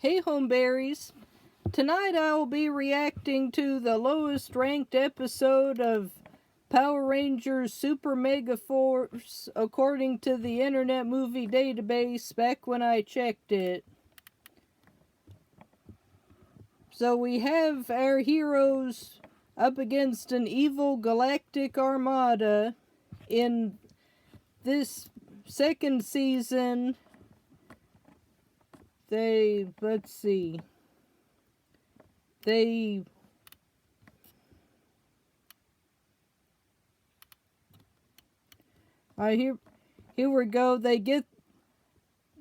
Hey Homeberries, tonight I will be reacting to the lowest ranked episode of Power Rangers Super Megaforce according to the Internet Movie Database back when I checked it. So we have our heroes up against an evil galactic armada in this second season. I here we go. They get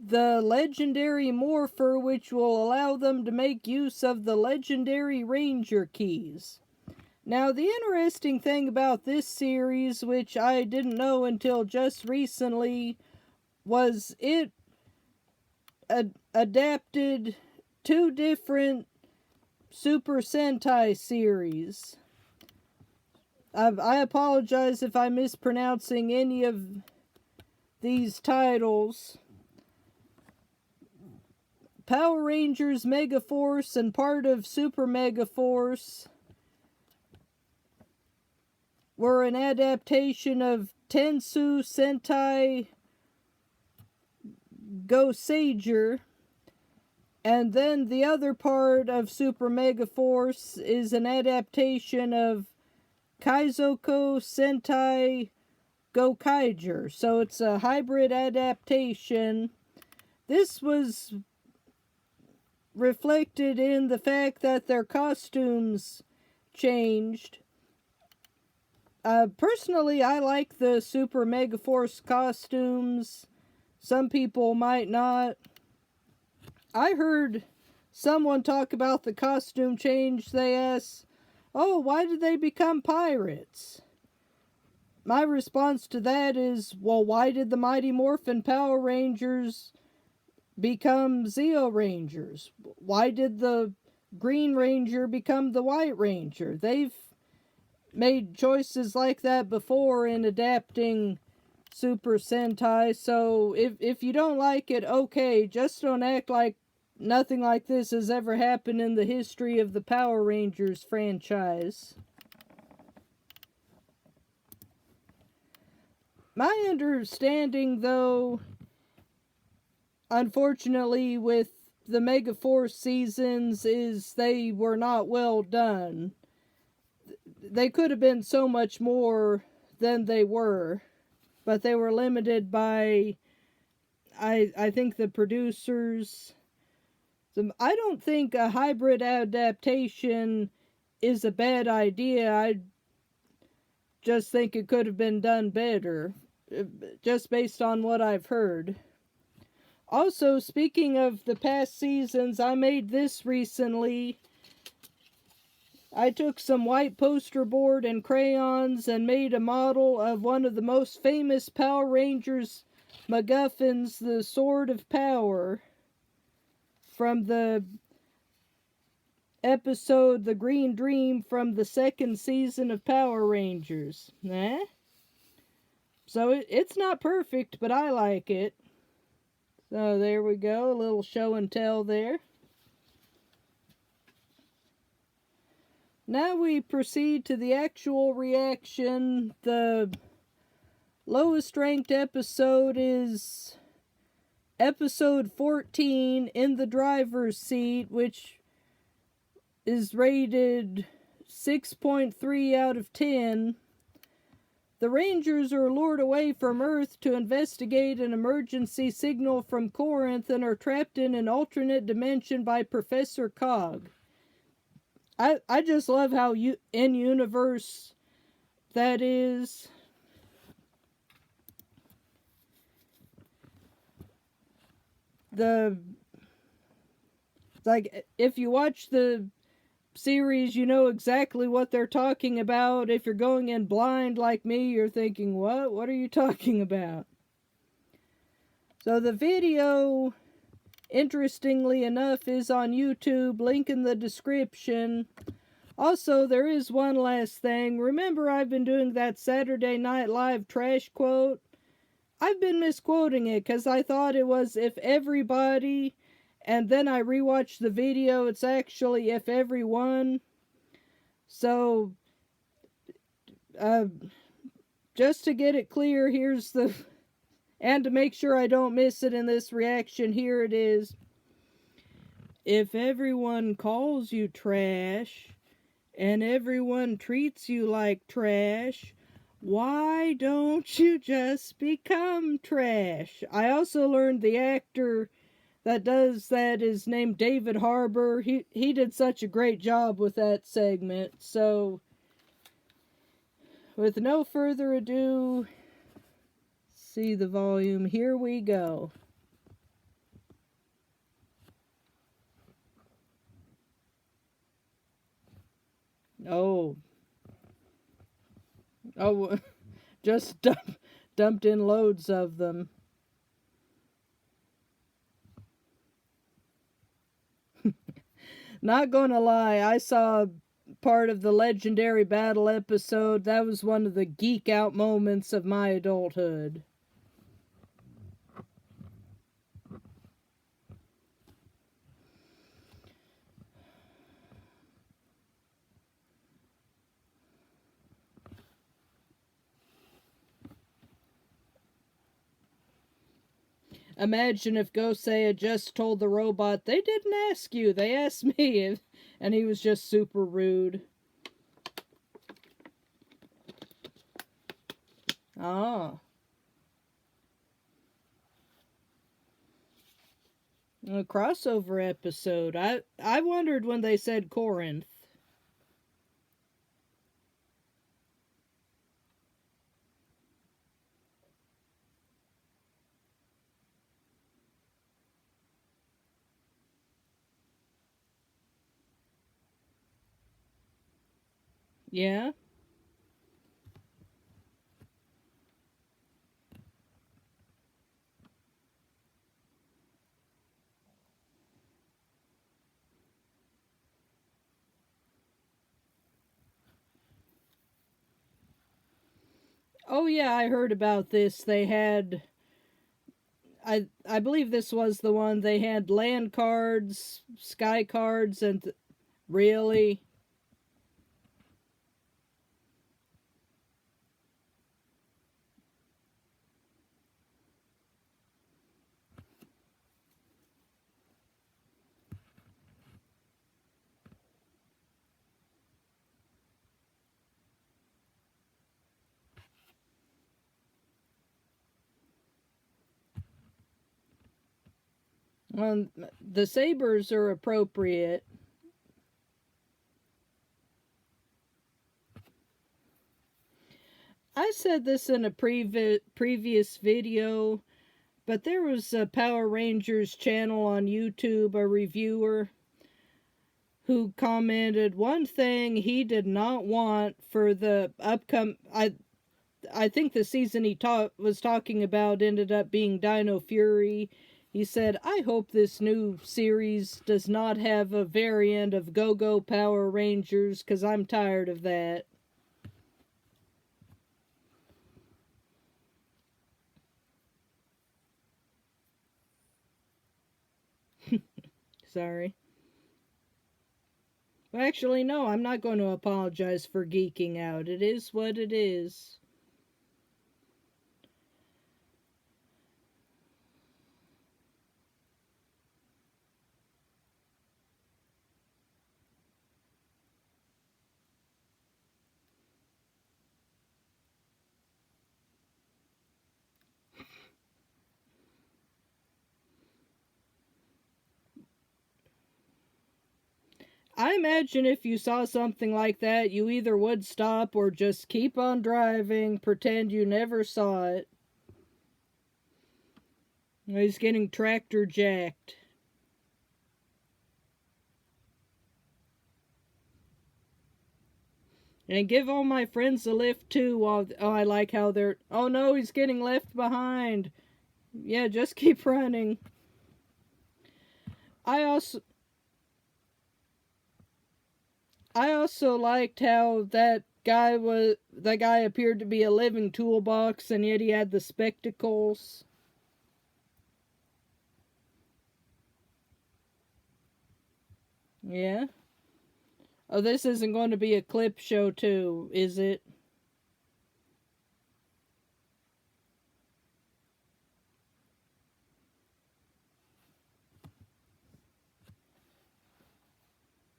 the legendary morpher, which will allow them to make use of the legendary Ranger keys. Now, the interesting thing about this series, which I didn't know until just recently, was it adapted two different Super Sentai series. I apologize if I'm mispronouncing any of these titles. Power Rangers Megaforce and part of Super Megaforce were an adaptation of Tensu Sentai Goseiger, and then the other part of Super Megaforce is an adaptation of Kaizoko Sentai Gokaiger. So it's a hybrid adaptation. This was reflected in the fact that their costumes changed. Personally, I like the Super Megaforce costumes. Some people might not. I heard someone talk about the costume change. They asked, "Oh, why did they become pirates?" My response to that is, well, why did the Mighty Morphin Power Rangers become Zeo Rangers? Why did the Green Ranger become the White Ranger? They've made choices like that before in adapting Super Sentai, so if you don't like it, okay, just don't act like nothing like this has ever happened in the history of the Power Rangers franchise. My understanding, though, unfortunately, with the Megaforce seasons, is they were not well done. They could have been so much more than they were, but they were limited by, I think, the producers. I don't think a hybrid adaptation is a bad idea. I just think it could have been done better, just based on what I've heard. Also, speaking of the past seasons, I made this recently. I took some white poster board and crayons and made a model of one of the most famous Power Rangers MacGuffins, the Sword of Power, from the episode The Green Dream from the second season of Power Rangers. So it's not perfect, but I like it. So there we go, a little show and tell there. Now we proceed to the actual reaction. The lowest ranked episode is episode 14, In the Driver's Seat, which is rated 6.3 out of 10. The Rangers are lured away from Earth to investigate an emergency signal from Corinth and are trapped in an alternate dimension by Professor Cog. I just love how in-universe that is. Like, if you watch the series, you know exactly what they're talking about. If you're going in blind like me, you're thinking, what? What are you talking about? So the video, interestingly enough, is on YouTube. Link in the description. Also, there is one last thing. Remember, I've been doing that Saturday Night Live trash quote? I've been misquoting it because I thought it was if everybody And then I rewatched the video. It's actually if everyone. So, uh, just to get it clear, here's the. And to make sure I don't miss it in this reaction, here it is. If everyone calls you trash, and everyone treats you like trash, why don't you just become trash? I also learned the actor that does that is named David Harbour. He did such a great job with that segment. So, with no further ado, see the volume. Here we go. Oh, oh, just dumped in loads of them. Not gonna lie, I saw part of the legendary battle episode. That was one of the geek out moments of my adulthood. Imagine if Gosei had just told the robot, they didn't ask you, they asked me, and he was just super rude. Ah. A crossover episode. I wondered when they said Corinth. Yeah? Oh yeah, I heard about this. They had I believe this was the one they had land cards, sky cards, and really. Well, the sabers are appropriate. I said this in a previous video, but there was a Power Rangers channel on YouTube, a reviewer who commented one thing he did not want for the upcoming. I think the season he was talking about ended up being Dino Fury. He said, I hope this new series does not have a variant of Go-Go Power Rangers, because I'm tired of that. Sorry. Well, actually, no, I'm not going to apologize for geeking out. It is what it is. I imagine if you saw something like that, you either would stop or just keep on driving, pretend you never saw it. He's getting tractor jacked. And give all my friends a lift too while, oh, I like how they're, oh no, he's getting left behind. Yeah, just keep running. I also I also liked how that guy appeared to be a living toolbox, and yet he had the spectacles. Yeah. Oh, this isn't going to be a clip show too, is it?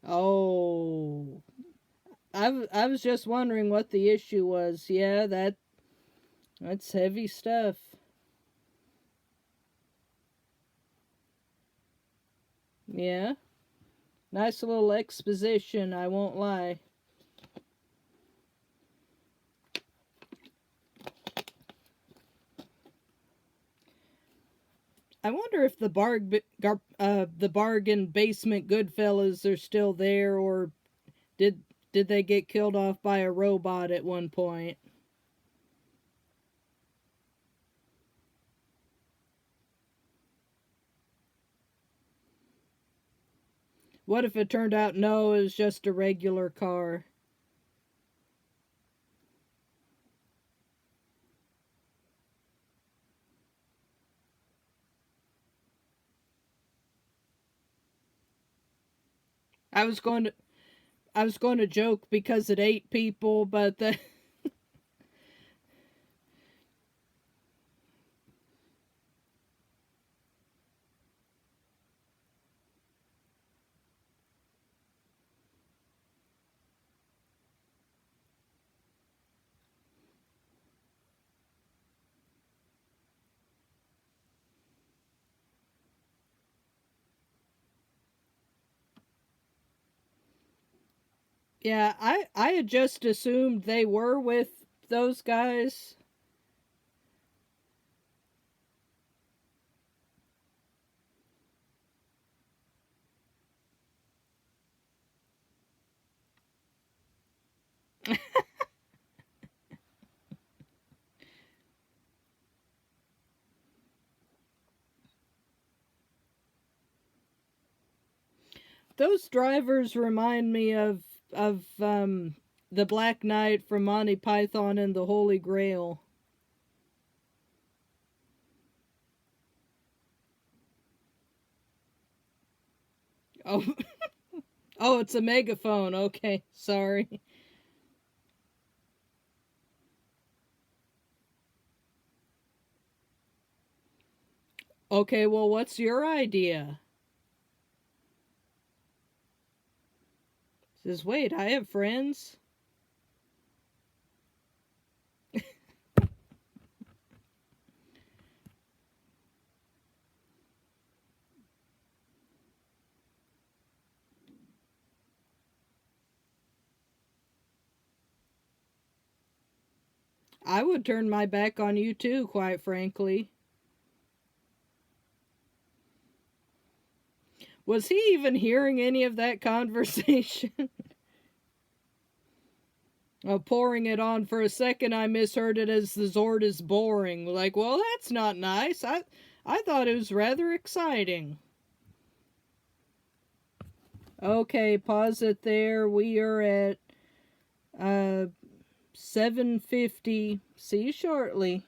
Oh. I was just wondering what the issue was. Yeah, that's heavy stuff. Yeah. Nice little exposition, I won't lie. I wonder if the bargain basement Goodfellas are still there, or did did they get killed off by a robot at one point? What if it turned out no, it was just a regular car? I was going to I was going to joke because it ate people, but yeah, I had just assumed they were with those guys. Those drivers remind me of the Black Knight from Monty Python and the Holy Grail. Oh, oh, it's a megaphone. Okay, sorry. Okay, well, what's your idea? Says, wait, I have friends. I would turn my back on you too, quite frankly. Was he even hearing any of that conversation? Oh, pouring it on for a second, I misheard it as the Zord is boring. Like, well, that's not nice. I thought it was rather exciting. Okay, pause it there. We are at uh 7:50. See you shortly.